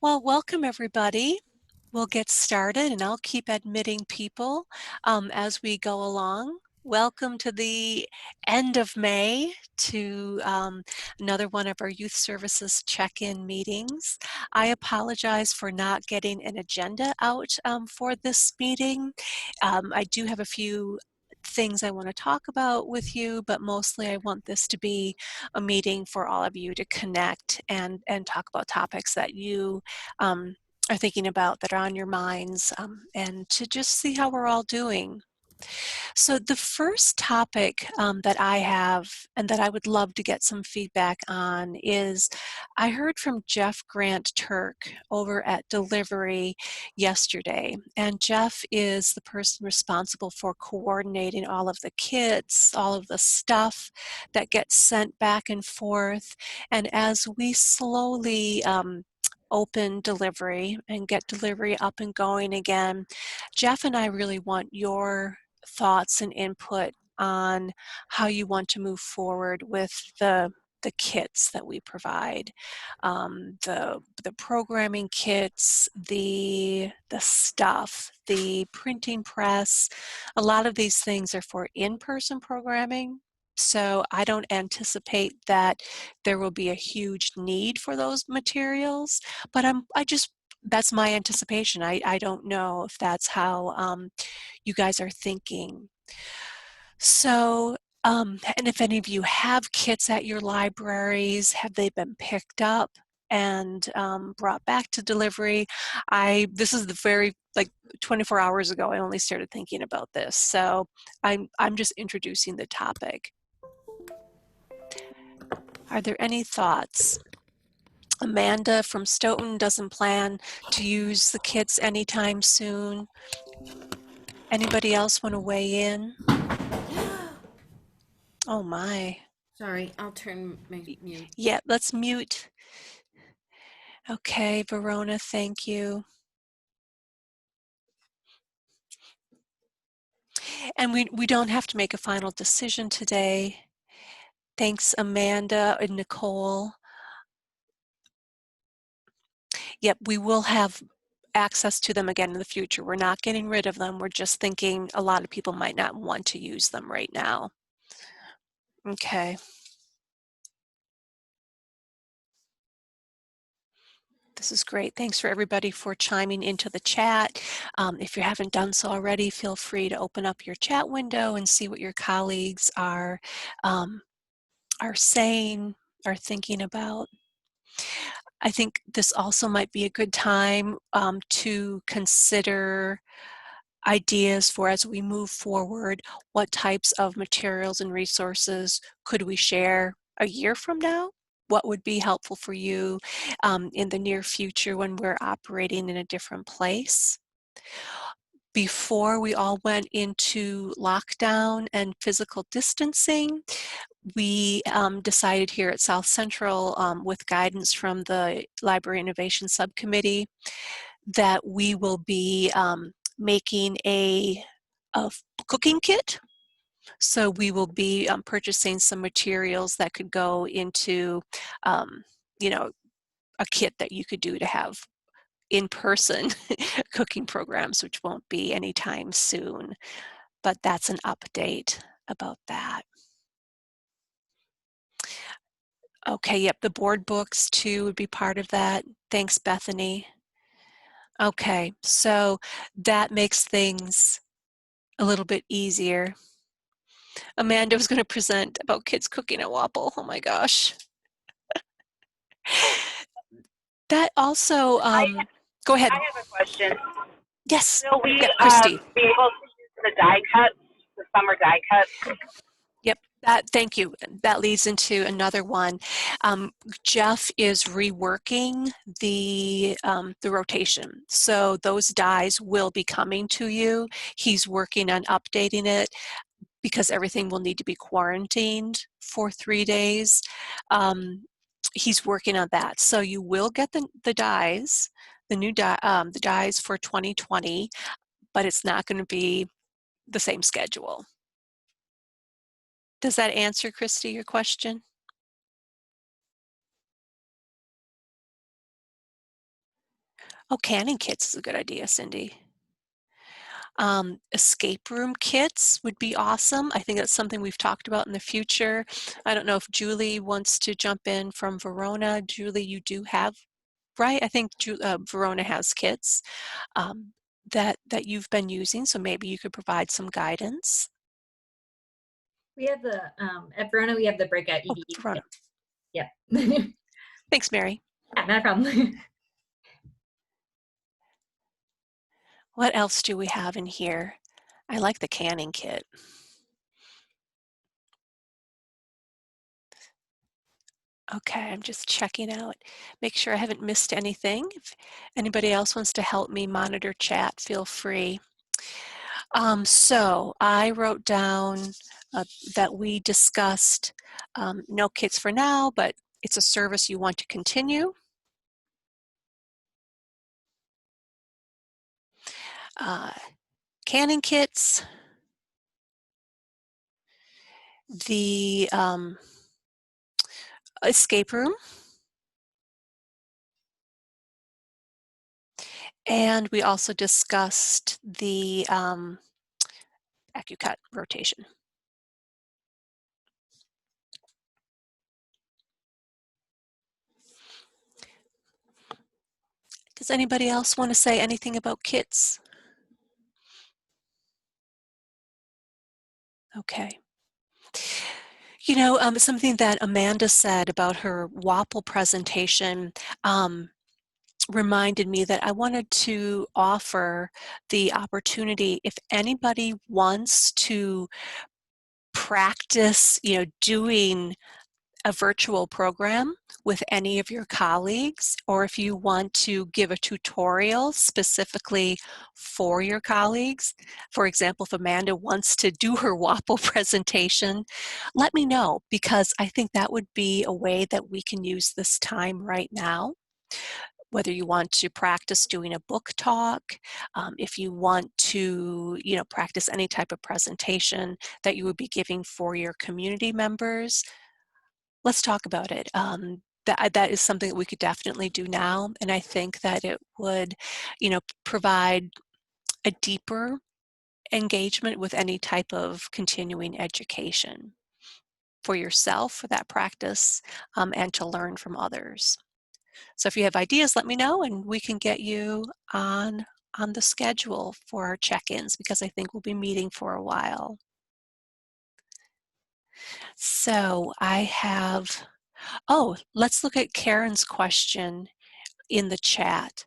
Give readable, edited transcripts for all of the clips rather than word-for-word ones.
Well, welcome everybody. We'll get started and I'll keep admitting people as we go along. Welcome to the end of May to another one of our Youth Services check-in meetings. I apologize for not getting an agenda out for this meeting. I do have a few things I want to talk about with you, but mostly I want this to be a meeting for all of you to connect and talk about topics that you are thinking about, that are on your minds, and to just see how we're all doing. So the first topic that I have and that I would love to get some feedback on is, I heard from Jeff Grant Turk over at Delivery yesterday, and Jeff is the person responsible for coordinating all of the kits, all of the stuff that gets sent back and forth. And as we slowly open delivery and get delivery up and going again, Jeff and I really want your thoughts and input on how you want to move forward with the kits that we provide, the programming kits, the stuff, the printing press. A lot of these things are for in-person programming, so I don't anticipate that there will be a huge need for those materials, but that's my anticipation. I don't know if that's how you guys are thinking. So, and if any of you have kits at your libraries, have they been picked up and brought back to delivery? This is the very, like 24 hours ago, I only started thinking about this. So I'm just introducing the topic. Are there any thoughts? Amanda from Stoughton doesn't plan to use the kits anytime soon. Anybody else want to weigh in? Oh my. Sorry, I'll turn my mute. Yeah, let's mute. Okay, Verona, thank you. And we don't have to make a final decision today. Thanks, Amanda and Nicole. Yep, we will have access to them again in the future. We're not getting rid of them. We're just thinking a lot of people might not want to use them right now. Okay. This is great. Thanks for everybody for chiming into the chat. If you haven't done so already, feel free to open up your chat window and see what your colleagues are saying, are thinking about. I think this also might be a good time to consider ideas for, as we move forward, what types of materials and resources could we share a year from now? What would be helpful for you in the near future when we're operating in a different place? Before we all went into lockdown and physical distancing, we decided here at South Central, with guidance from the Library Innovation Subcommittee, that we will be making a cooking kit. So we will be purchasing some materials that could go into, you know, a kit that you could do to have in-person cooking programs, which won't be anytime soon. But that's an update about that. Okay, yep, the board books too would be part of that. Thanks, Bethany. Okay, so that makes things a little bit easier. Amanda was going to present about kids cooking at WAPL. Oh my gosh. That also, go ahead. I have a question. Yes. Will we Yep, Christy. be able to use the die cuts, the summer die cuts? Yep, thank you. That leads into another one. Jeff is reworking the rotation. So those dies will be coming to you. He's working on updating it because everything will need to be quarantined for 3 days. He's working on that. So you will get the dies, the new the dies for 2020, but it's not going to be the same schedule. Does that answer, Christy, your question? Oh, canning kits is a good idea, Cindy. Escape room kits would be awesome. I think that's something we've talked about in the future. I don't know if Julie wants to jump in from Verona. Julie, you do have, right? I think Verona has kits that you've been using, so maybe you could provide some guidance. We have the at Verona we have the breakout Oh, EDU Verona. kit. Yep. Thanks, Mary. Yeah, not a problem. What else do we have in here? I like the canning kit. Okay, I'm just checking out. Make sure I haven't missed anything. If anybody else wants to help me monitor chat, feel free. So I wrote down that we discussed no kits for now, but it's a service you want to continue. Canning kits, the escape room, and we also discussed the AccuCut rotation. Does anybody else want to say anything about kits? Okay. You know, something that Amanda said about her WAPL presentation reminded me that I wanted to offer the opportunity if anybody wants to practice, doing a virtual program with any of your colleagues, or if you want to give a tutorial specifically for your colleagues. For example, if Amanda wants to do her WAPL presentation, let me know, because I think that would be a way that we can use this time right now. Whether you want to practice doing a book talk, if you want to, practice any type of presentation that you would be giving for your community members, let's talk about it. That is something that we could definitely do now, and I think that it would, provide a deeper engagement with any type of continuing education for yourself, for that practice, and to learn from others. So if you have ideas, let me know, and we can get you on the schedule for our check-ins, because I think we'll be meeting for a while. So I have, let's look at Karen's question in the chat.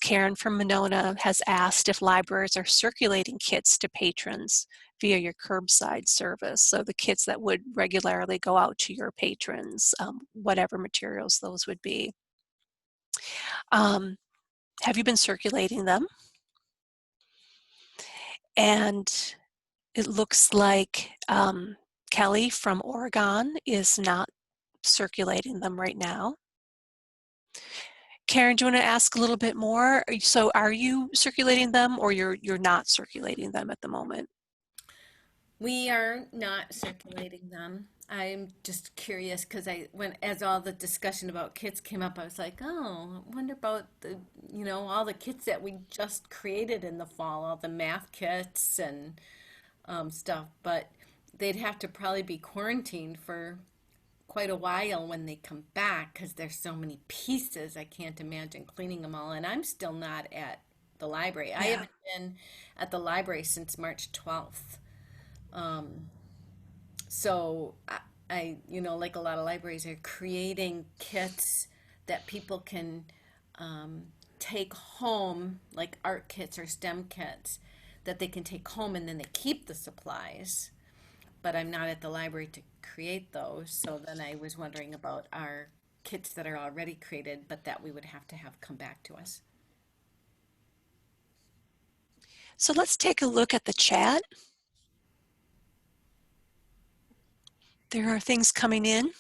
Karen from Monona has asked if libraries are circulating kits to patrons via your curbside service. So the kits that would regularly go out to your patrons, whatever materials those would be. Have you been circulating them? And it looks like Kelly from Oregon is not circulating them right now. Karen, do you want to ask a little bit more? So are you circulating them, or you're not circulating them at the moment? We are not circulating them. I'm just curious because as all the discussion about kits came up, I was like, oh, I wonder about all the kits that we just created in the fall, all the math kits and stuff. But they'd have to probably be quarantined for quite a while when they come back because there's so many pieces. I can't imagine cleaning them all. And I'm still not at the library. I Yeah. haven't been at the library since March 12th. So like a lot of libraries are creating kits that people can take home, like art kits or STEM kits, that they can take home and then they keep the supplies. But I'm not at the library to create those. So then I was wondering about our kits that are already created, but that we would have to have come back to us. So let's take a look at the chat. There are things coming in.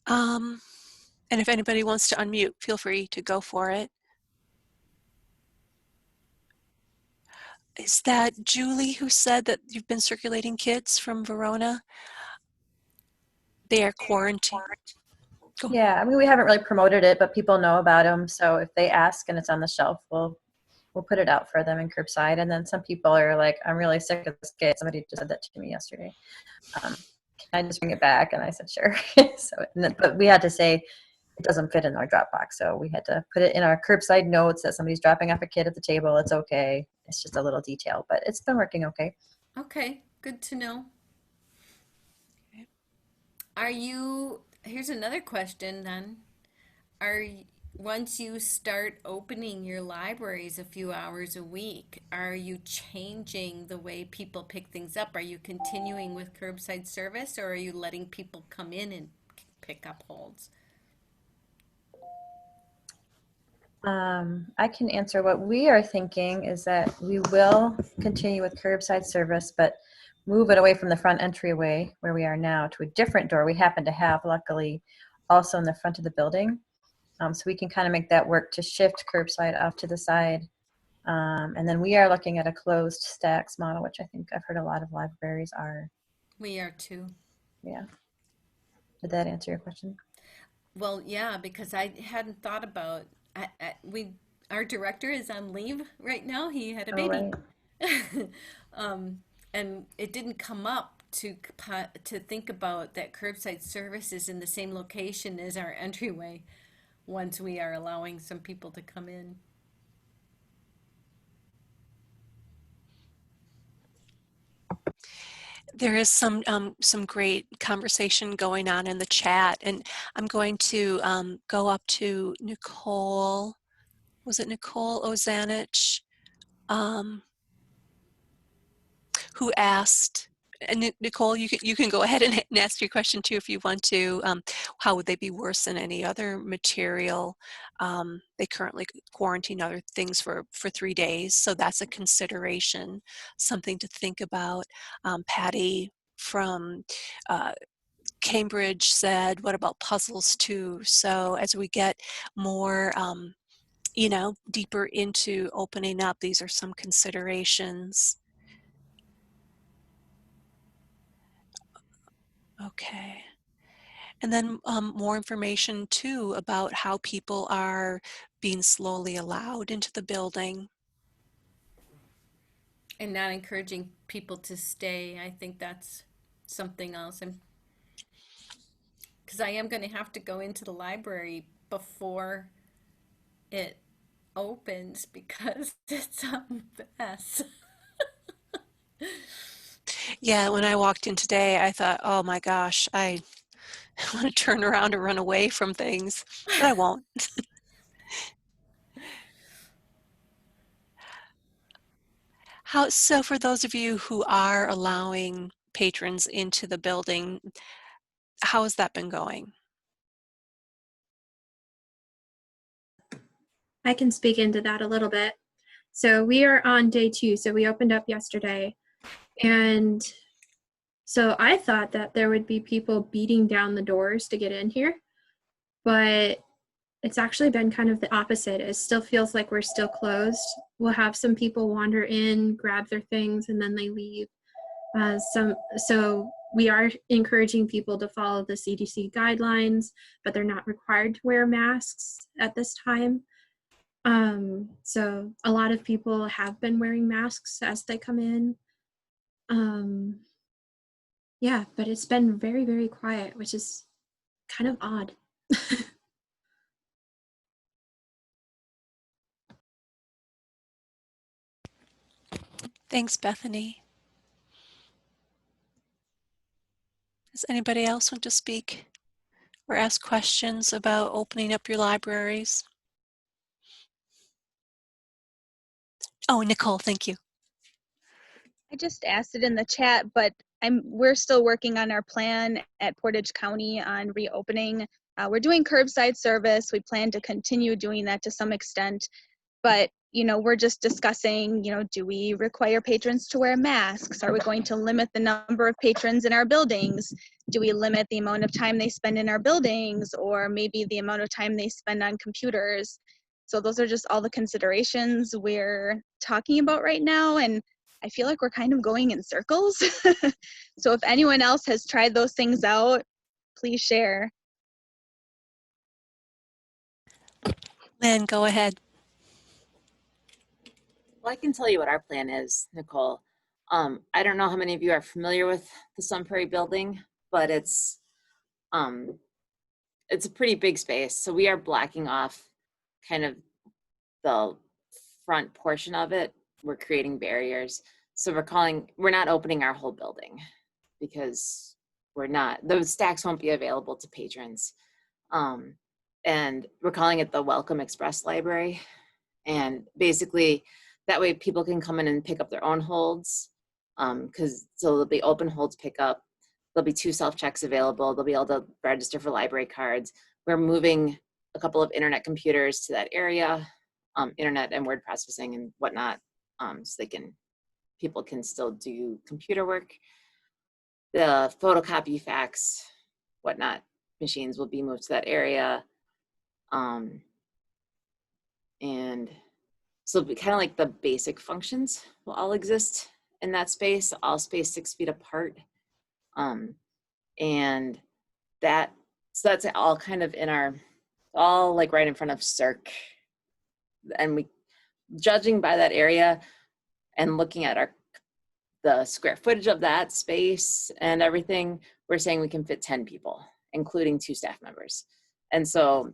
And if anybody wants to unmute, feel free to go for it. Is that Julie who said that you've been circulating kits from Verona? They are quarantined. Go. Yeah, I mean, we haven't really promoted it, but people know about them. So if they ask and it's on the shelf, we'll put it out for them in curbside. And then some people are like, "I'm really sick of this kit." Somebody just said that to me yesterday. Can I just bring it back? And I said, "Sure." But we had to say it doesn't fit in our Dropbox, so we had to put it in our curbside notes that somebody's dropping off a kid at the table. It's okay. It's just a little detail, but it's been working okay. Okay, good to know. Okay. Here's another question then. Once you start opening your libraries a few hours a week, are you changing the way people pick things up? Are you continuing with curbside service, or are you letting people come in and pick up holds? I can answer. What we are thinking is that we will continue with curbside service, but move it away from the front entryway where we are now to a different door we happen to have, luckily, also in the front of the building. So we can kind of make that work to shift curbside off to the side. And then we are looking at a closed stacks model, which I think I've heard a lot of libraries are. We are too. Yeah. Did that answer your question? Well, yeah, because I hadn't thought about our director is on leave right now. He had a Oh, baby. right. And it didn't come up to think about that curbside service is in the same location as our entryway once we are allowing some people to come in. There is some great conversation going on in the chat, and I'm going to go up to Nicole. Was it Nicole Ozanich? Who asked, and Nicole, you can go ahead and ask your question too if you want to. How would they be worse than any other material? They currently quarantine other things for 3 days, so that's a consideration, something to think about. Patty from Cambridge said, what about puzzles too? So as we get more deeper into opening up, these are some considerations. Okay. And then more information too about how people are being slowly allowed into the building. And not encouraging people to stay. I think that's something else. Because I am going to have to go into the library before it opens because it's a mess. Yeah, when I walked in today, I thought, oh my gosh, I want to turn around and run away from things, but I won't. So for those of you who are allowing patrons into the building, how has that been going? I can speak into that a little bit. So we are on day 2. So we opened up yesterday. And so I thought that there would be people beating down the doors to get in here. But it's actually been kind of the opposite. It still feels like we're still closed. We'll have some people wander in, grab their things, and then they leave. So we are encouraging people to follow the CDC guidelines, but they're not required to wear masks at this time. So a lot of people have been wearing masks as they come in. Yeah, but it's been very, very quiet, which is kind of odd. Thanks, Bethany. Does anybody else want to speak or ask questions about opening up your libraries? Oh, Nicole, thank you. I just asked it in the chat, but we're still working on our plan at Portage County on reopening. We're doing curbside service. We plan to continue doing that to some extent, but we're just discussing, do we require patrons to wear masks? Are we going to limit the number of patrons in our buildings? Do we limit the amount of time they spend in our buildings, or maybe the amount of time they spend on computers? So those are just all the considerations we're talking about right now, and I feel like we're kind of going in circles. So if anyone else has tried those things out, please share. Lynn, go ahead. Well, I can tell you what our plan is, Nicole. I don't know how many of you are familiar with the Sun Prairie building, but um, it's a pretty big space. So we are blocking off kind of the front portion of it. We're creating barriers. So we're not opening our whole building because those stacks won't be available to patrons. And we're calling it the Welcome Express Library. And basically that way people can come in and pick up their own holds. So there'll be open holds pickup. There'll be 2 self-checks available. They'll be able to register for library cards. We're moving a couple of internet computers to that area, internet and word processing and whatnot, so people can still do computer work. The photocopy, fax, whatnot machines will be moved to that area. And so it'll be kind of like the basic functions will all exist in that space, all spaced 6 feet apart. And so that's all kind of all like right in front of Cirque. And judging by that area and looking at the square footage of that space and everything, we're saying we can fit 10 people, including 2 staff members. And so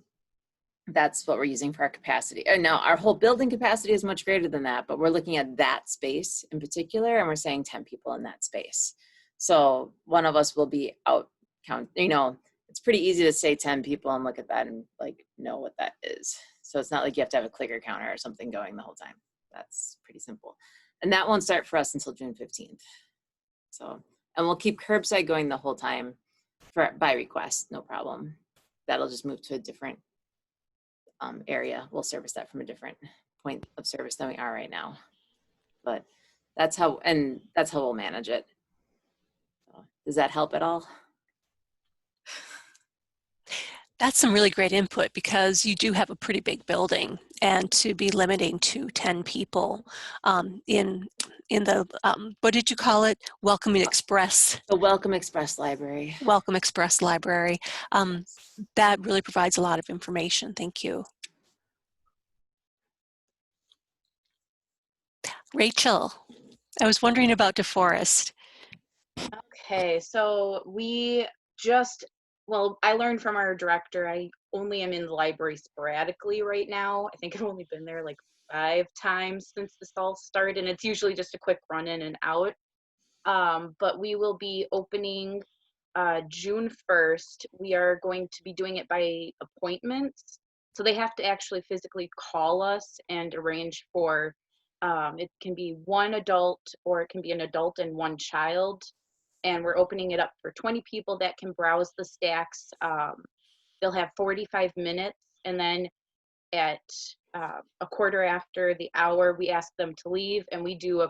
that's what we're using for our capacity. And now our whole building capacity is much greater than that, but we're looking at that space in particular, and we're saying 10 people in that space. So one of us will be out it's pretty easy to say 10 people and look at that and like know what that is. So it's not like you have to have a clicker counter or something going the whole time. That's pretty simple. And that won't start for us until June 15th. So, and we'll keep curbside going the whole time by request, no problem. That'll just move to a different area. We'll service that from a different point of service than we are right now. But that's how we'll manage it. So, does that help at all? That's some really great input because you do have a pretty big building, and to be limiting to 10 people in the, what did you call it? Welcoming Express. The Welcome Express Library. Welcome Express Library. That really provides a lot of information. Thank you. Rachel, I was wondering about DeForest. Okay, so I learned from our director. I only am in the library sporadically right now. I think I've only been there like 5 times since this all started, and it's usually just a quick run in and out. But we will be opening June 1st. We are going to be doing it by appointments. So they have to actually physically call us and arrange for, it can be 1 adult or it can be an adult and 1 child. And we're opening it up for 20 people that can browse the stacks. They'll have 45 minutes, and then at a quarter after the hour, we ask them to leave, and we do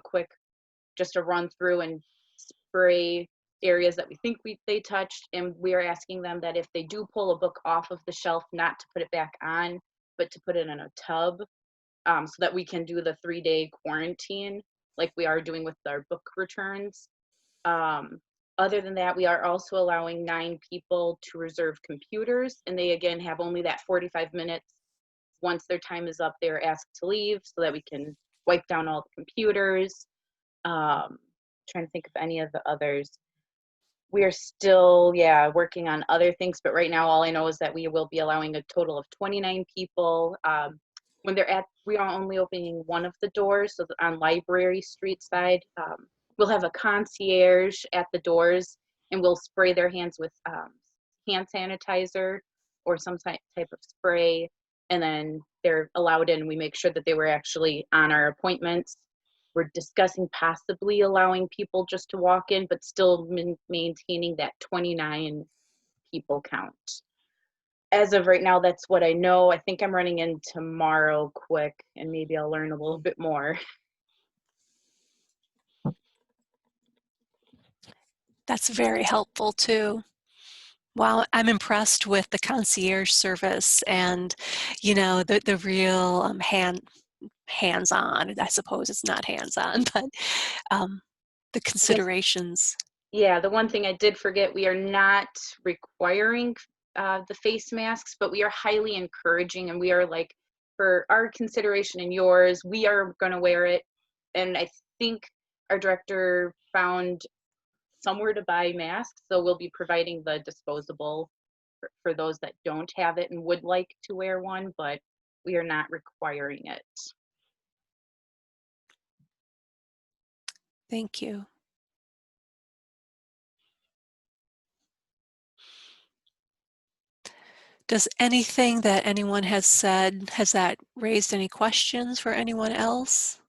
just a run through and spray areas that we think they touched. And we are asking them that if they do pull a book off of the shelf, not to put it back on, but to put it in a tub, so that we can do the 3-day quarantine like we are doing with our book returns. Other than that, we are also allowing 9 people to reserve computers, and they again have only that 45 minutes. Once their time is up, they're asked to leave so that we can wipe down all the computers. Trying to think of any of the others. We are still, working on other things, but right now all I know is that we will be allowing a total of 29 people. When we are only opening one of the doors, so on Library Street side, we'll have a concierge at the doors, and we'll spray their hands with hand sanitizer or some type of spray, and then they're allowed in. We make sure that they were actually on our appointments. We're discussing possibly allowing people just to walk in, but still maintaining that 29 people count. As of right now, that's what I know. I think I'm running in tomorrow quick, and maybe I'll learn a little bit more. That's very helpful too. Wow, I'm impressed with the concierge service and, the real hands-on. I suppose it's not hands-on, but the considerations. Yeah, the one thing I did forget, we are not requiring the face masks, but we are highly encouraging, and we are like, for our consideration and yours, we are going to wear it. And I think our director found somewhere to buy masks, so we'll be providing the disposable for those that don't have it and would like to wear one, but we are not requiring it. Thank you. Does anything that anyone has said, has that raised any questions for anyone else?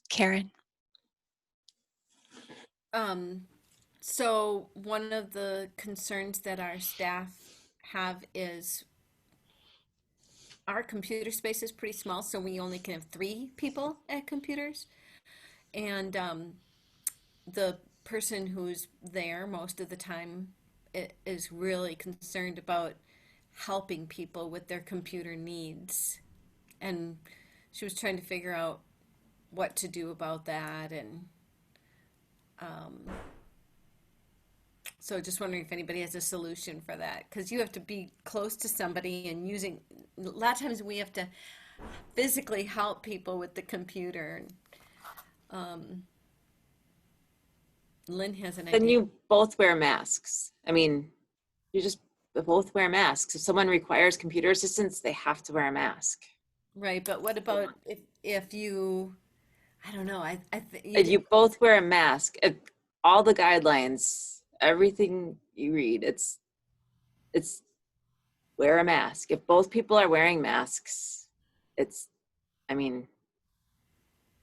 Karen? So one of the concerns that our staff have is our computer space is pretty small, so we only can have 3 people at computers. And the person who's there most of the time is really concerned about helping people with their computer needs. And she was trying to figure out what to do about that. And so just wondering if anybody has a solution for that, because you have to be close to somebody and using, a lot of times we have to physically help people with the computer. Lynn has an idea. Then you both wear masks. I mean, you just both wear masks. If someone requires computer assistance, they have to wear a mask. Right, but what about if you, I don't know, And you both wear a mask. All the guidelines, everything you read, it's wear a mask. If both people are wearing masks, I mean,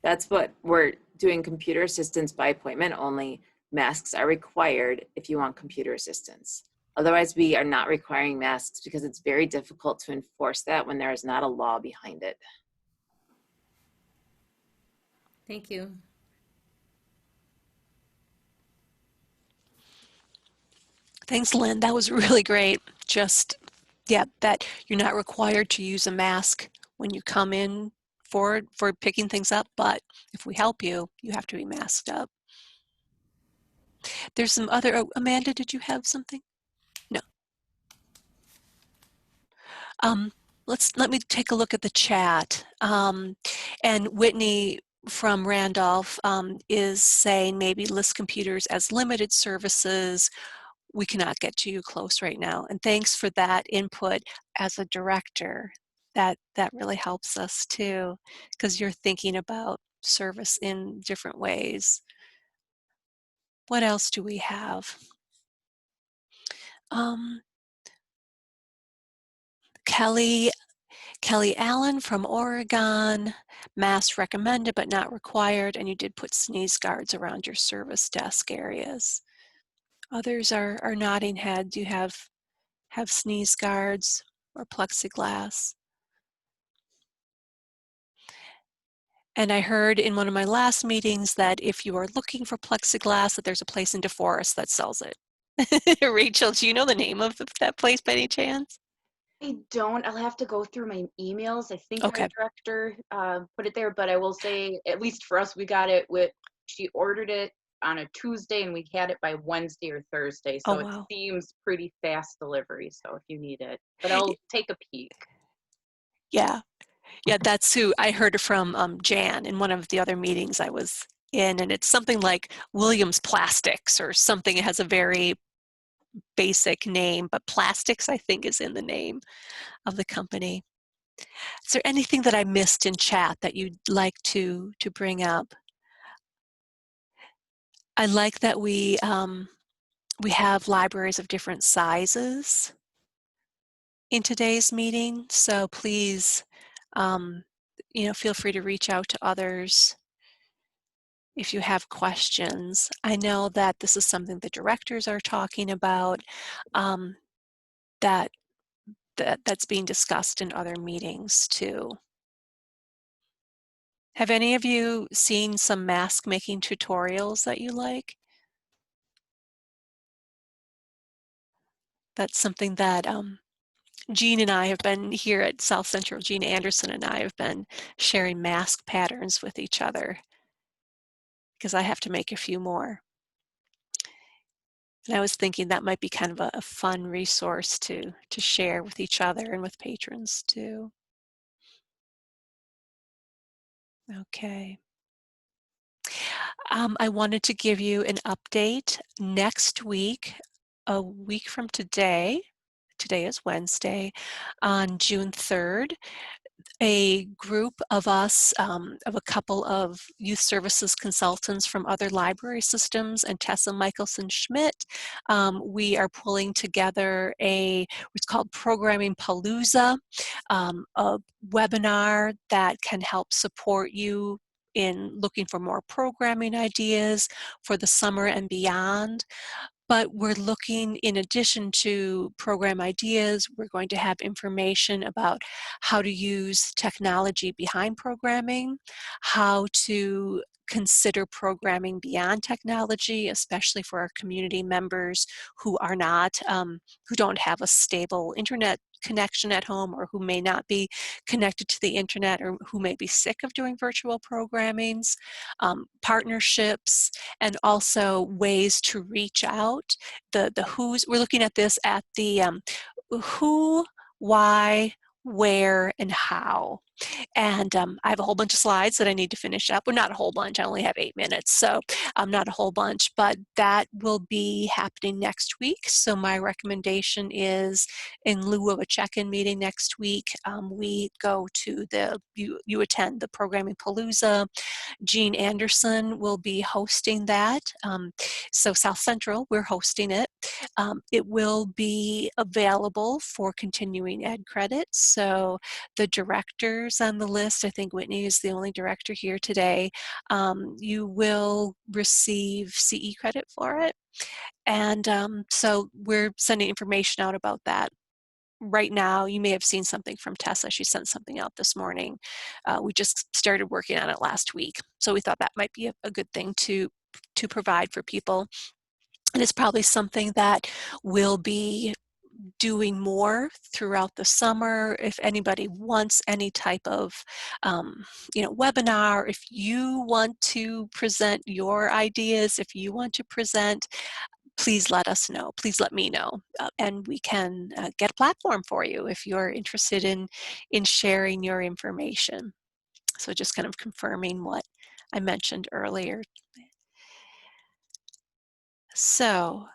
that's what we're doing, computer assistance by appointment only. Masks are required if you want computer assistance. Otherwise, we are not requiring masks because it's very difficult to enforce that when there is not a law behind it. Thank you. Thanks, Lynn. That was really great. Just, yeah, that you're not required to use a mask when you come in for picking things up, but if we help you, you have to be masked up. There's some other, oh, Amanda, did you have something? No. Let me take a look at the chat. And Whitney from Randolph is saying maybe list computers as limited services. We cannot get to you close right now. And thanks for that input as a director. That really helps us too, because you're thinking about service in different ways. What else do we have? Kelly Allen from Oregon, masks recommended but not required, and you did put sneeze guards around your service desk areas. Others are nodding head. Do you have sneeze guards or plexiglass? And I heard in one of my last meetings that if you are looking for plexiglass, that there's a place in DeForest that sells it. Rachel, do you know the name of that place by any chance? I don't. I'll have to go through my emails. I think Okay. our director put it there, but I will say, at least for us, we got it she ordered it on a Tuesday and we had it by Wednesday or Thursday. So Oh, wow. it seems pretty fast delivery. So if you need it, but I'll take a peek. Yeah. Yeah, that's who I heard from Jan in one of the other meetings I was in, and it's something like Williams Plastics or something. It has a very basic name, but plastics, I think, is in the name of the company. Is there anything that I missed in chat that you'd like to bring up? I like that we have libraries of different sizes in today's meeting, so please, feel free to reach out to others if you have questions. I know that this is something the directors are talking about, that's being discussed in other meetings too. Have any of you seen some mask making tutorials that you like? That's something that Jean and I have been here at South Central. Jean Anderson and I have been sharing mask patterns with each other because I have to make a few more. And I was thinking that might be kind of a fun resource to share with each other and with patrons too. Okay. I wanted to give you an update. Next week, a week from today is Wednesday, on June 3rd, a group of us, of a couple of youth services consultants from other library systems and Tessa Michelson Schmidt, we are pulling together what's called Programming Palooza, a webinar that can help support you in looking for more programming ideas for the summer and beyond. But we're looking, in addition to program ideas, we're going to have information about how to use technology behind programming, how to consider programming beyond technology, especially for our community members who are not, who don't have a stable internet connection at home, or who may not be connected to the internet, or who may be sick of doing virtual programmings, partnerships, and also ways to reach out. The who's, we're looking at this at the who, why, where, and how. And I have a whole bunch of slides that I need to finish up. Well, not a whole bunch, I only have 8 minutes, so not a whole bunch, but that will be happening next week. So my recommendation is, in lieu of a check-in meeting next week, we go to you attend the Programming Palooza. Jean Anderson will be hosting that. So South Central, we're hosting it. It will be available for continuing ed credits. So the directors on the list, I think Whitney is the only director here today, you will receive CE credit for it. And so we're sending information out about that. Right now, you may have seen something from Tessa. She sent something out this morning. We just started working on it last week. So we thought that might be a good thing to provide for people. And it's probably something that will be doing more throughout the summer. If anybody wants any type of webinar, if you want to present your ideas, if you want to present, please let us know. Please let me know, and we can get a platform for you if you're interested in sharing your information. So just kind of confirming what I mentioned earlier. So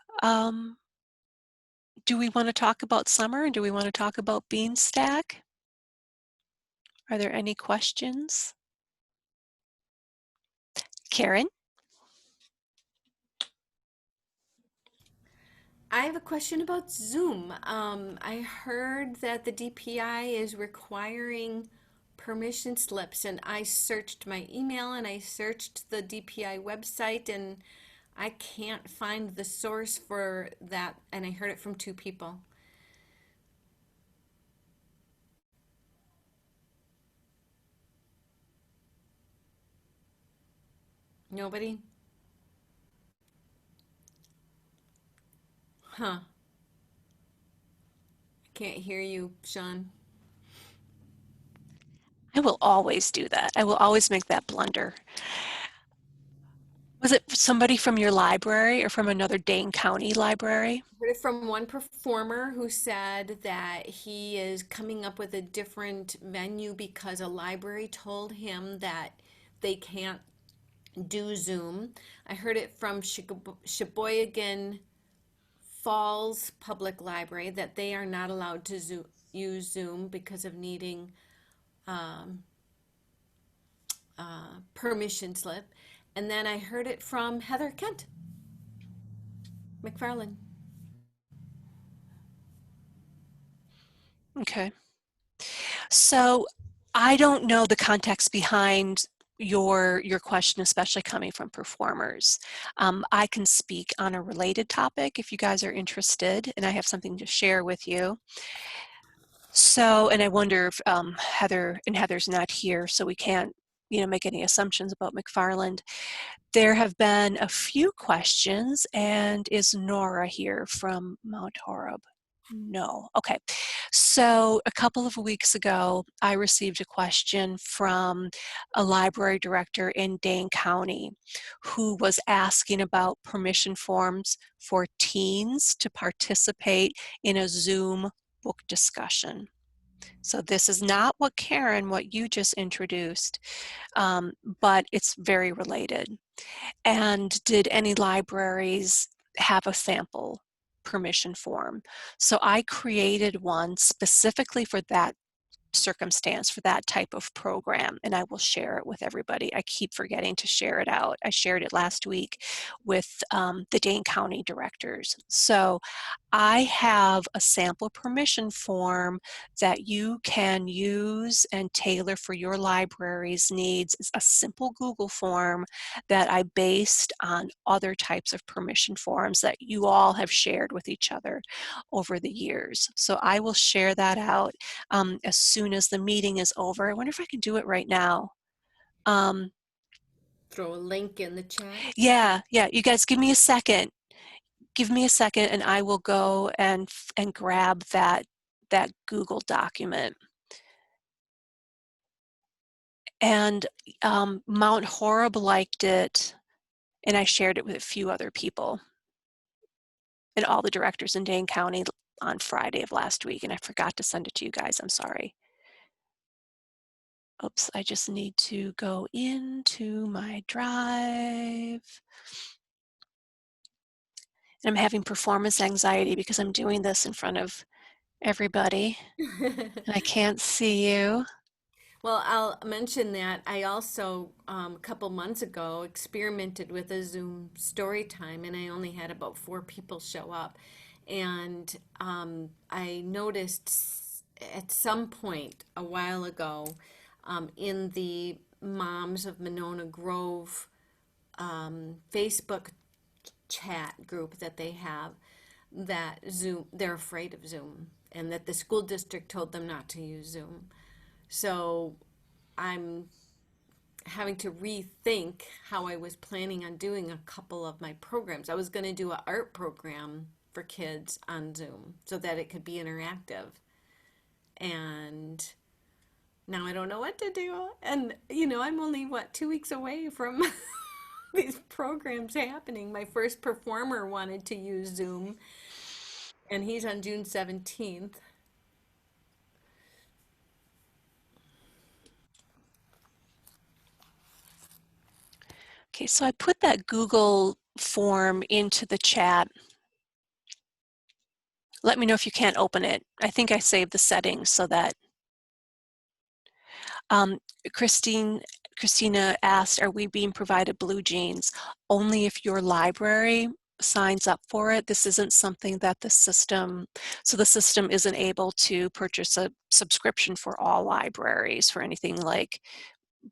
do we want to talk about summer, and do we want to talk about Beanstack? Are there any questions? Karen? I have a question about Zoom. I heard that the DPI is requiring permission slips, and I searched my email and I searched the DPI website, and I can't find the source for that, and I heard it from 2 people. Nobody? Huh. I can't hear you, Sean. I will always do that. I will always make that blunder. Was it somebody from your library or from another Dane County library? I heard it from one performer who said that he is coming up with a different venue because a library told him that they can't do Zoom. I heard it from Sheboygan Falls Public Library that they are not allowed to use Zoom because of needing um, permission slip. And then I heard it from Heather Kent McFarland. Okay. So I don't know the context behind your question, especially coming from performers. I can speak on a related topic if you guys are interested, and I have something to share with you. So, and I wonder if Heather's not here, so we can't, make any assumptions about McFarland. There have been a few questions, and is Nora here from Mount Horeb? No. Okay. So a couple of weeks ago, I received a question from a library director in Dane County who was asking about permission forms for teens to participate in a Zoom book discussion. So this is not what you just introduced, but it's very related. And did any libraries have a sample permission form? So I created one specifically for that circumstance, for that type of program, and I will share it with everybody. I keep forgetting to share it out. I shared it last week with the Dane County directors. So I have a sample permission form that you can use and tailor for your library's needs. It's a simple Google form that I based on other types of permission forms that you all have shared with each other over the years. So I will share that out as soon as the meeting is over. I wonder if I can do it right now. Throw a link in the chat. Yeah, you guys give me a second. Give me a second and I will go and grab that Google document. And Mount Horeb liked it, and I shared it with a few other people and all the directors in Dane County on Friday of last week, and I forgot to send it to you guys. I'm sorry. Oops, I just need to go into my drive. And I'm having performance anxiety because I'm doing this in front of everybody, and I can't see you. Well, I'll mention that I also, a couple months ago, experimented with a Zoom story time, and I only had about 4 people show up. And I noticed at some point a while ago in the Moms of Monona Grove Facebook chat group that they have, that Zoom, they're afraid of Zoom, and that the school district told them not to use Zoom. So I'm having to rethink how I was planning on doing a couple of my programs. I was going to do an art program for kids on Zoom so that it could be interactive. And now I don't know what to do. And, I'm only, 2 weeks away from these programs happening. My first performer wanted to use Zoom, and he's on June 17th. Okay, so I put that Google form into the chat. Let me know if you can't open it. I think I saved the settings so that um, Christina asked, are we being provided blue jeans? Only if your library signs up for it. This isn't something that the system isn't able to purchase a subscription for all libraries for anything like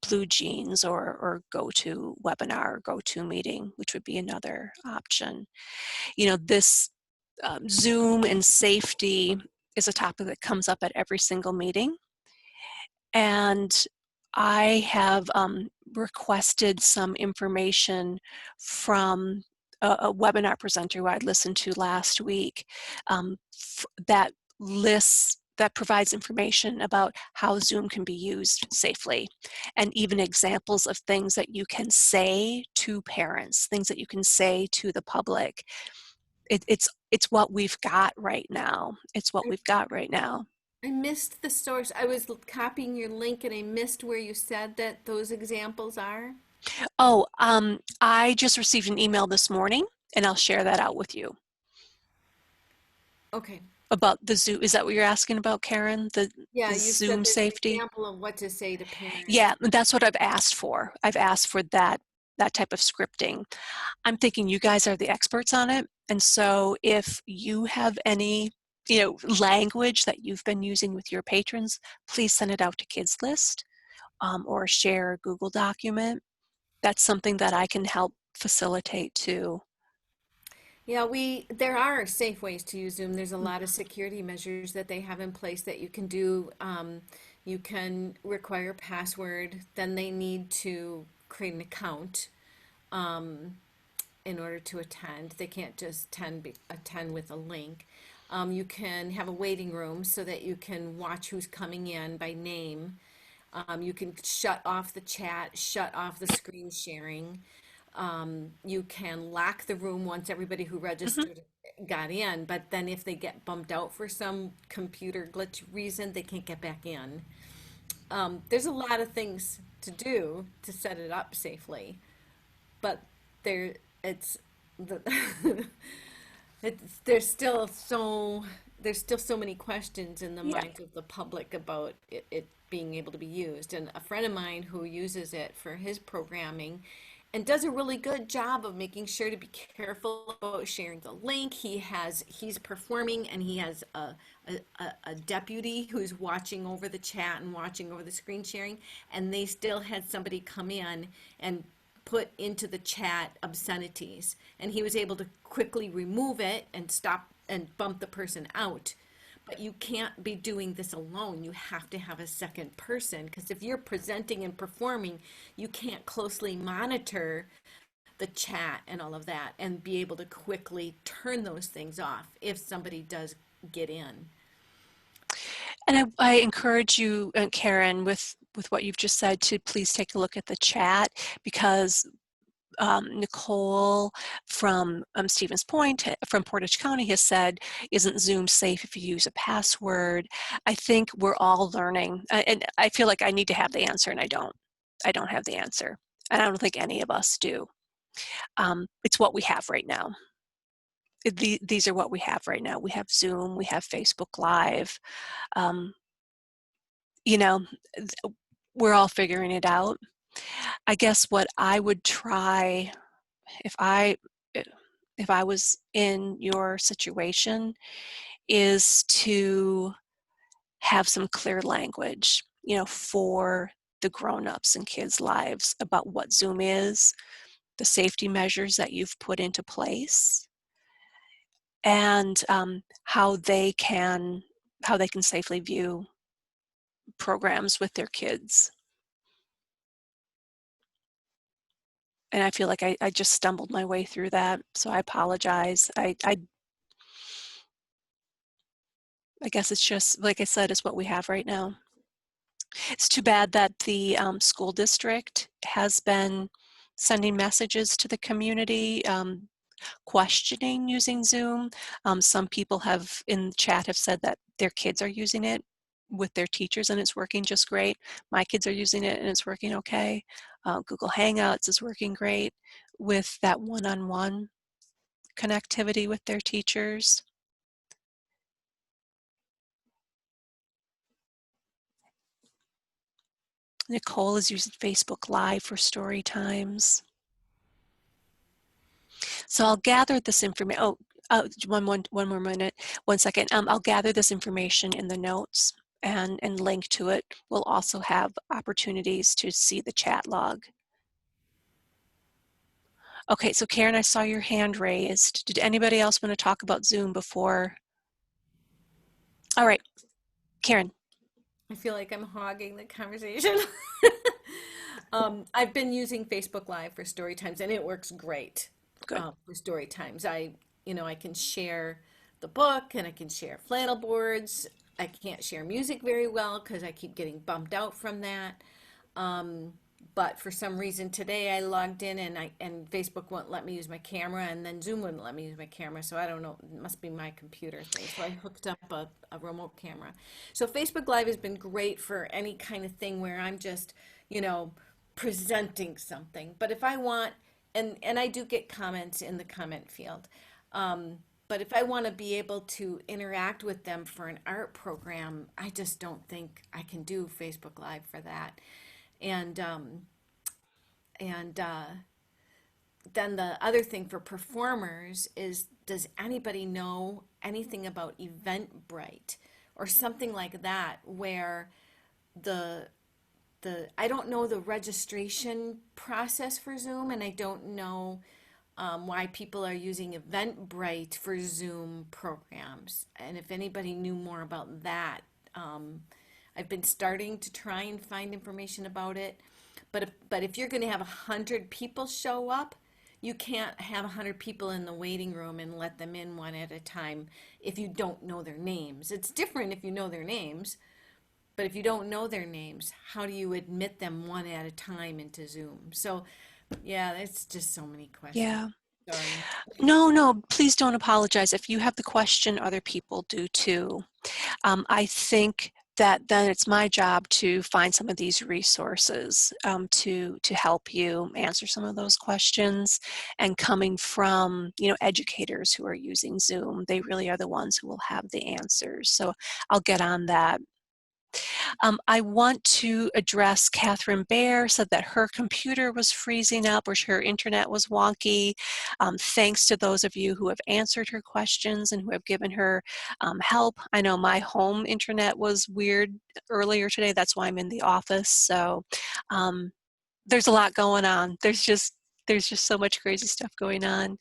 Blue Jeans or GoToWebinar or GoToMeeting, which would be another option. This Zoom and safety is a topic that comes up at every single meeting. And I have requested some information from a webinar presenter who I listened to last week that provides information about how Zoom can be used safely, and even examples of things that you can say to parents, things that you can say to the public. It's what we've got right now. It's what we've got right now. I missed the source. I was copying your link and I missed where you said that those examples are. Oh, I just received an email this morning, and I'll share that out with you. Okay. About the Zoom, is that what you're asking about, Karen? Yeah, The you said Zoom there's an safety? example of what to say to parents. Yeah, that's what I've asked for. I've asked for that type of scripting. I'm thinking you guys are the experts on it, and so if you have any language that you've been using with your patrons, please send it out to Kids List or share a Google document. That's something that I can help facilitate too. Yeah, there are safe ways to use Zoom. There's a lot of security measures that they have in place that you can do. You can require a password, then they need to create an account in order to attend. They can't just attend with a link. You can have a waiting room so that you can watch who's coming in by name. You can shut off the chat, shut off the screen sharing. You can lock the room once everybody who Mhm. registered got in, but then if they get bumped out for some computer glitch reason, they can't get back in. There's a lot of things to do to set it up safely, but there it's the there's still so many questions in the Yeah. minds of the public about it being able to be used. And a friend of mine who uses it for his programming and does a really good job of making sure to be careful about sharing the link. He's performing, and he has a deputy who's watching over the chat and watching over the screen sharing, and they still had somebody come in and put into the chat obscenities, and he was able to quickly remove it and stop and bump the person out. But you can't be doing this alone. You have to have a second person, because if you're presenting and performing, you can't closely monitor the chat and all of that and be able to quickly turn those things off if somebody does get in. And I encourage you, Karen, with what you've just said, to please take a look at the chat, because Nicole from Stevens Point, from Portage County, has said, isn't Zoom safe if you use a password? I think we're all learning, and I feel like I need to have the answer, and I don't. I don't have the answer, and I don't think any of us do. It's what we have right now. These are what we have right now. We have Zoom, we have Facebook Live. Um, you know, we're all figuring it out. I guess what I would try, if I if I was in your situation, is to have some clear language, for the grown-ups and kids' lives about what Zoom is, the safety measures that you've put into place, and how they can safely view programs with their kids. And I feel like I just stumbled my way through that, so I apologize. I guess it's just, like I said, it's what we have right now. It's too bad that the school district has been sending messages to the community, questioning using Zoom. Some people have in the chat have said that their kids are using it with their teachers and it's working just great. My kids are using it and it's working okay. Google Hangouts is working great with that one-on-one connectivity with their teachers. Nicole is using Facebook Live for story times. So I'll gather this information. One more minute, 1 second. I'll gather this information in the notes and link to it. We'll also have opportunities to see the chat log. Okay, so Karen, I saw your hand raised. Did anybody else want to talk about Zoom before? All right, Karen. I feel like I'm hogging the conversation. I've been using Facebook Live for story times, and it works great. Good. For story times. I can share the book, and I can share flannel boards. I can't share music very well because I keep getting bumped out from that. But for some reason today I logged in, and Facebook won't let me use my camera, and then Zoom wouldn't let me use my camera. So I don't know, it must be my computer thing. So I hooked up a remote camera. So Facebook Live has been great for any kind of thing where I'm just, presenting something. But if I want, and I do get comments in the comment field. But if I want to be able to interact with them for an art program, I just don't think I can do Facebook Live for that. And and then the other thing for performers is, does anybody know anything about Eventbrite or something like that, where the I don't know the registration process for Zoom, and I don't know why people are using Eventbrite for Zoom programs. And if anybody knew more about that, I've been starting to try and find information about it. But if you're going to have 100 people show up, you can't have 100 people in the waiting room and let them in one at a time if you don't know their names. It's different if you know their names, but if you don't know their names, how do you admit them one at a time into Zoom? So, yeah, it's just so many questions. Yeah. Sorry. No, please don't apologize. If you have the question, other people do too. I think that then it's my job to find some of these resources to help you answer some of those questions. And coming from, you know, educators who are using Zoom, they really are the ones who will have the answers. So I'll get on that. I want to address Catherine Bear said that her computer was freezing up or her internet was wonky. Thanks to those of you who have answered her questions and who have given her help. I know my home internet was weird earlier today. That's why I'm in the office. So there's a lot going on. There's just so much crazy stuff going on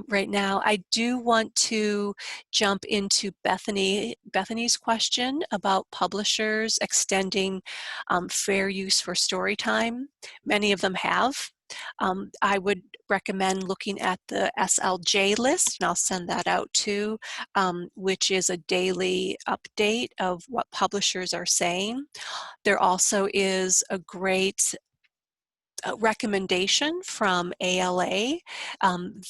right now. I do want to jump into Bethany's question about publishers extending fair use for story time. Many of them have. I would recommend looking at the SLJ list, and I'll send that out too, which is a daily update of what publishers are saying. There also is a great recommendation from ALA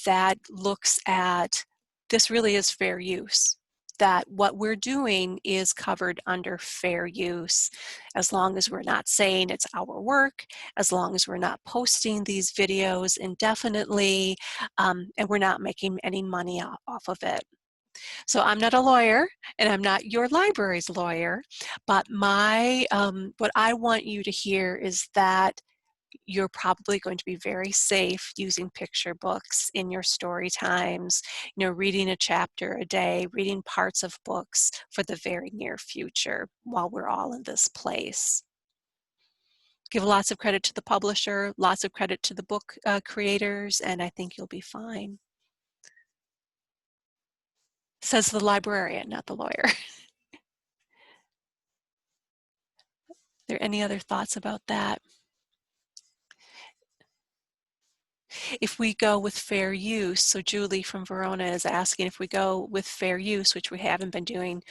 that looks at this really is fair use, that what we're doing is covered under fair use as long as we're not saying it's our work, as long as we're not posting these videos indefinitely, and we're not making any money off of it. So I'm not a lawyer and I'm not your library's lawyer, but what I want you to hear is that you're probably going to be very safe using picture books in your story times, you know, reading a chapter a day, reading parts of books for the very near future while we're all in this place. Give lots of credit to the publisher, lots of credit to the book creators, and I think you'll be fine. Says the librarian, not the lawyer. Are there any other thoughts about that? If we go with fair use, so Julie from Verona is asking if we go with fair use, which we haven't been doing,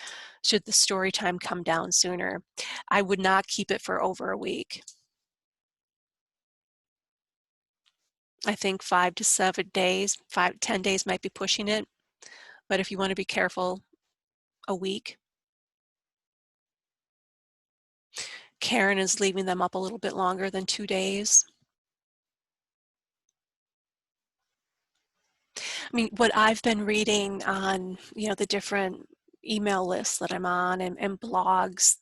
should the story time come down sooner? I would not keep it for over a week. I think 5 to 7 days, 10 days might be pushing it, but if you want to be careful, a week. Karen is leaving them up a little bit longer than 2 days. I mean, what I've been reading on, you know, the different email lists that I'm on and blogs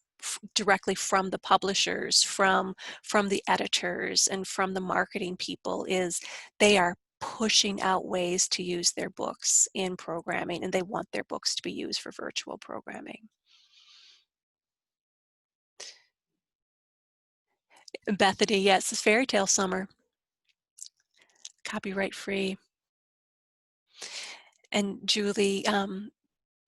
directly from the publishers, from the editors, and from the marketing people is they are pushing out ways to use their books in programming, and they want their books to be used for virtual programming. Bethany, yes, it's Fairy Tale Summer. Copyright free. And Julie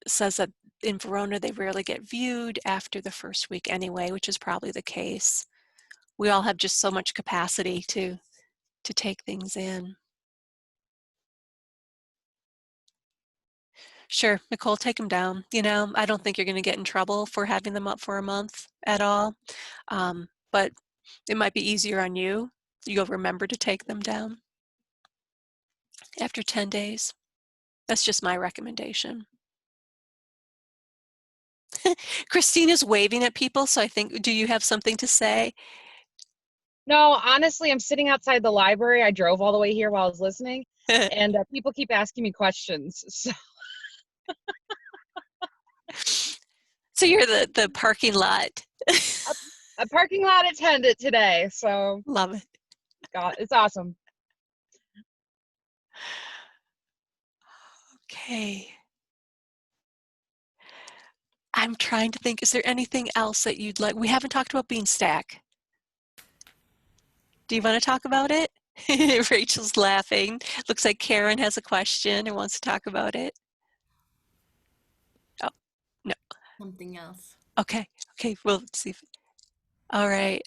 says that in Verona they rarely get viewed after the first week anyway, which is probably the case. We all have just so much capacity to take things in. Sure, Nicole, take them down. You know, I don't think you're going to get in trouble for having them up for a month at all, but it might be easier on you. You'll remember to take them down after 10 days. That's just my recommendation. Christina's waving at people, so I think, do you have something to say? No, honestly, I'm sitting outside the library. I drove all the way here while I was listening, and people keep asking me questions. So. So you're the parking lot. A parking lot attendant today, so. Love it. God, it's awesome. Okay. I'm trying to think, is there anything else that you'd like? We haven't talked about Beanstack. Do you want to talk about it? Rachel's laughing. Looks like Karen has a question or wants to talk about it. Oh, no. Something else. Okay, we'll see. All right.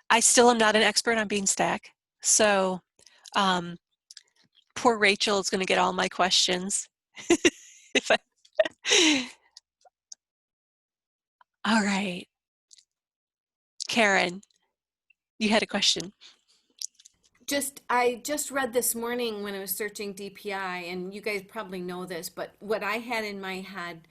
I still am not an expert on Beanstack. So Poor Rachel is going to get all my questions. If all right. Karen, you had a question. I just read this morning when I was searching DPI, and you guys probably know this, but what I had in my head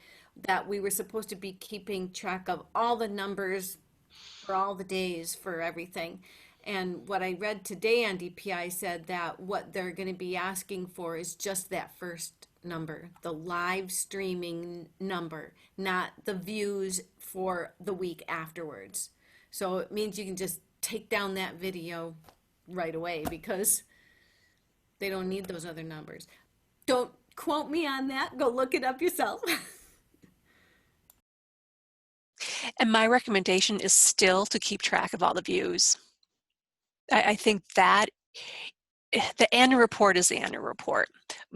that we were supposed to be keeping track of all the numbers for all the days for everything. And what I read today on DPI said that what they're going to be asking for is just that first number, the live streaming number, not the views for the week afterwards. So it means you can just take down that video right away because they don't need those other numbers. Don't quote me on that. Go look it up yourself. And my recommendation is still to keep track of all the views. I think that the annual report is the annual report,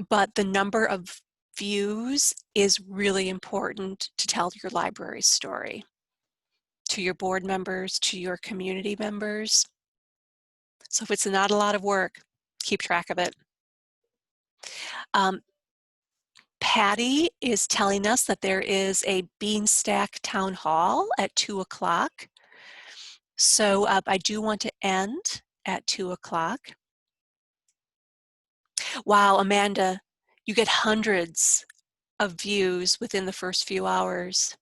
but the number of views is really important to tell your library's story to your board members, to your community members. So if it's not a lot of work, keep track of it. Patty is telling us that there is a Beanstack Town Hall at 2 o'clock. So I do want to end at 2 o'clock. Wow, Amanda, you get hundreds of views within the first few hours.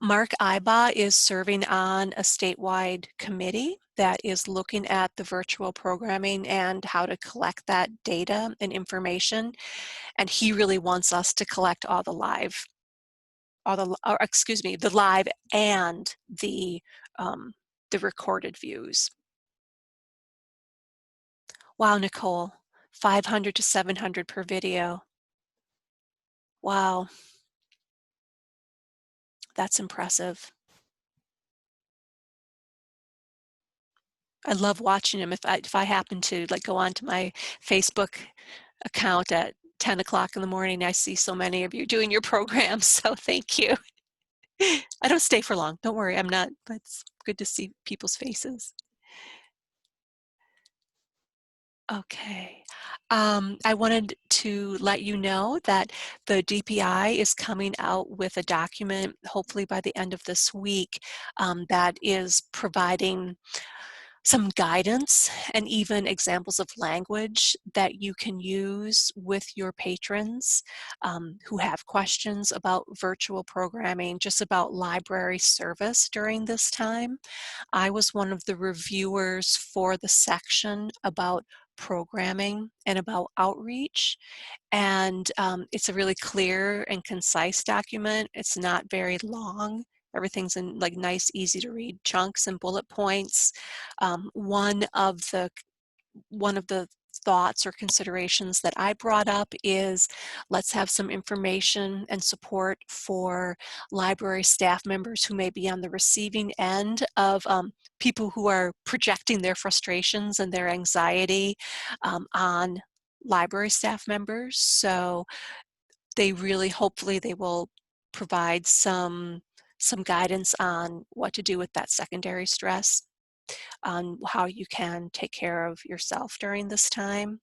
Mark Iba is serving on a statewide committee that is looking at the virtual programming and how to collect that data and information. And he really wants us to collect all the live, the live and the recorded views. Wow, Nicole, 500 to 700 per video. Wow, that's impressive. I love watching them. If I happen to like go onto my Facebook account at 10 o'clock in the morning, I see so many of you doing your programs, so thank you. I don't stay for long, don't worry, I'm not, but it's good to see people's faces. Okay. I wanted to let you know that the DPI is coming out with a document, hopefully by the end of this week, that is providing some guidance and even examples of language that you can use with your patrons who have questions about virtual programming, just about library service during this time. I was one of the reviewers for the section about programming and about outreach. And it's a really clear and concise document. It's not very long. Everything's in like nice, easy to read chunks and bullet points. One of the thoughts or considerations that I brought up is let's have some information and support for library staff members who may be on the receiving end of people who are projecting their frustrations and their anxiety on library staff members. So they really, hopefully they will provide some guidance on what to do with that secondary stress, on how you can take care of yourself during this time,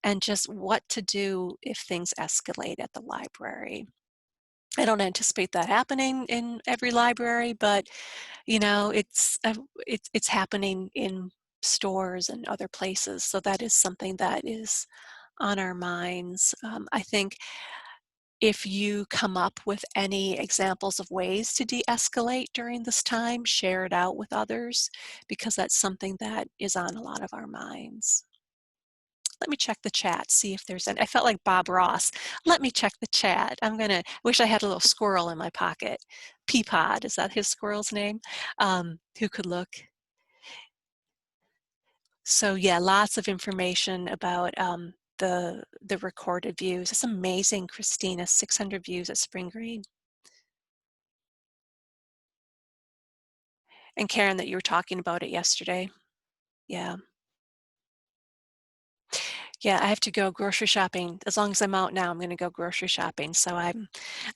and just what to do if things escalate at the library. I don't anticipate that happening in every library, but you know, it's happening in stores and other places. So that is something that is on our minds. I think if you come up with any examples of ways to de-escalate during this time, share it out with others, because that's something that is on a lot of our minds. Let me check the chat, see if there's any. I felt like Bob Ross. Let me check the chat. Wish I had a little squirrel in my pocket. Peapod, is that his squirrel's name? Who could look? So yeah, lots of information about the recorded views. It's amazing, Christina, 600 views at Spring Green. And Karen, that you were talking about it yesterday. Yeah. Yeah, I have to go grocery shopping. As long as I'm out now, I'm going to go grocery shopping. So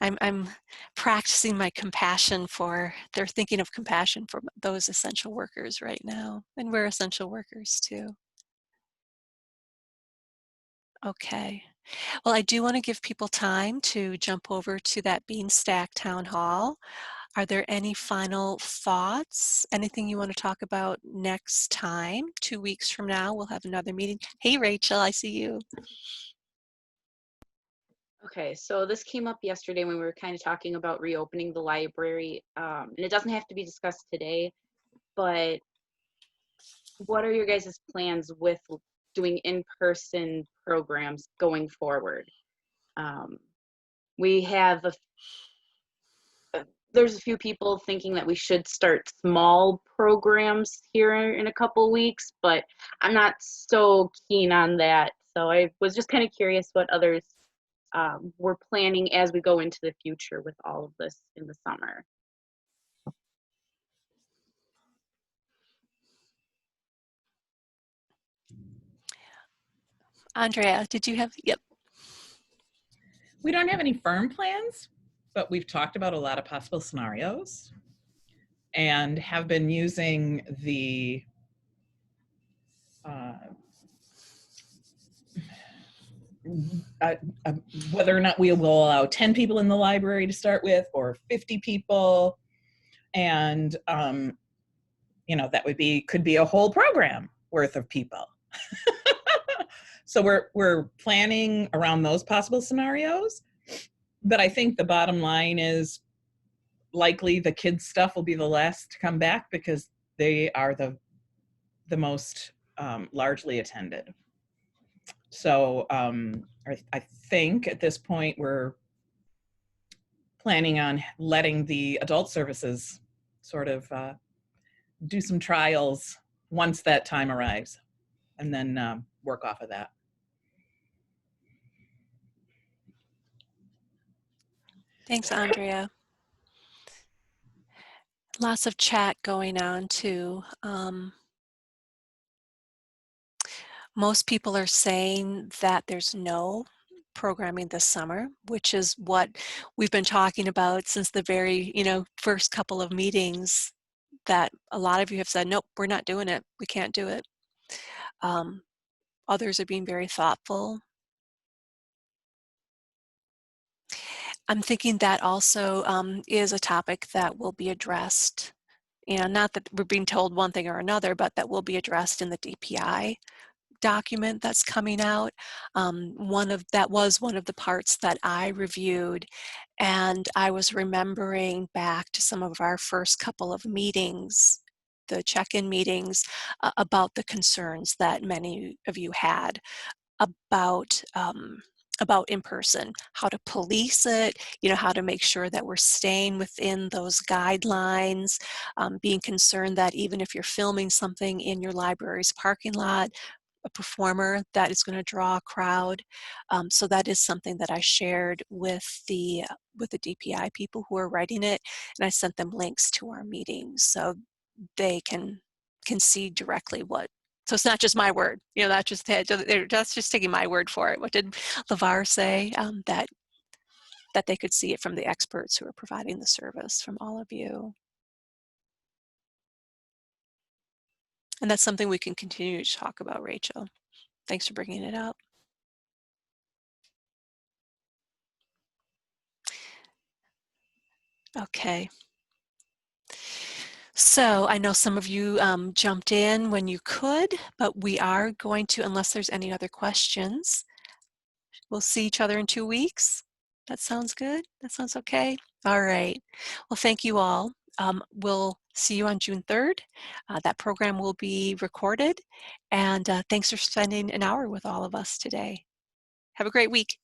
I'm practicing my compassion for. They're thinking of compassion for those essential workers right now, and we're essential workers too. Okay. Well, I do want to give people time to jump over to that Beanstack Town Hall. Are there any final thoughts? Anything you want to talk about next time? 2 weeks from now, we'll have another meeting. Hey, Rachel, I see you. Okay, so this came up yesterday when we were kind of talking about reopening the library. And it doesn't have to be discussed today, but what are your guys' plans with doing in-person programs going forward? We have there's a few people thinking that we should start small programs here in a couple weeks, but I'm not so keen on that. So I was just kind of curious what others were planning as we go into the future with all of this in the summer. Andrea, did you have, yep. We don't have any firm plans, but we've talked about a lot of possible scenarios and have been using the whether or not we will allow 10 people in the library to start with or 50 people. And, you know, that could be a whole program worth of people. So we're planning around those possible scenarios. But I think the bottom line is likely the kids stuff will be the last to come back because they are the most largely attended. So I think at this point we're planning on letting the adult services sort of do some trials once that time arrives and then work off of that. Thanks, Andrea. Lots of chat going on too. Most people are saying that there's no programming this summer, which is what we've been talking about since the very, first couple of meetings, that a lot of you have said, nope, we're not doing it. We can't do it. Others are being very thoughtful. I'm thinking that also is a topic that will be addressed, not that we're being told one thing or another, but that will be addressed in the DPI document that's coming out. That was one of the parts that I reviewed, and I was remembering back to some of our first couple of meetings, the check-in meetings, about the concerns that many of you had about in-person, how to police it, how to make sure that we're staying within those guidelines, being concerned that even if you're filming something in your library's parking lot, a performer that is going to draw a crowd. So that is something that I shared with the DPI people who are writing it, and I sent them links to our meetings so they can see directly what. So it's not just my word, that's just taking my word for it. What did LeVar say? That they could see it from the experts who are providing the service, from all of you. And that's something we can continue to talk about, Rachel. Thanks for bringing it up. Okay. So I know some of you jumped in when you could, but we are going to, unless there's any other questions, we'll see each other in 2 weeks. That sounds good? That sounds okay? All right. Well, thank you all. We'll see you on June 3rd. That program will be recorded. And thanks for spending an hour with all of us today. Have a great week.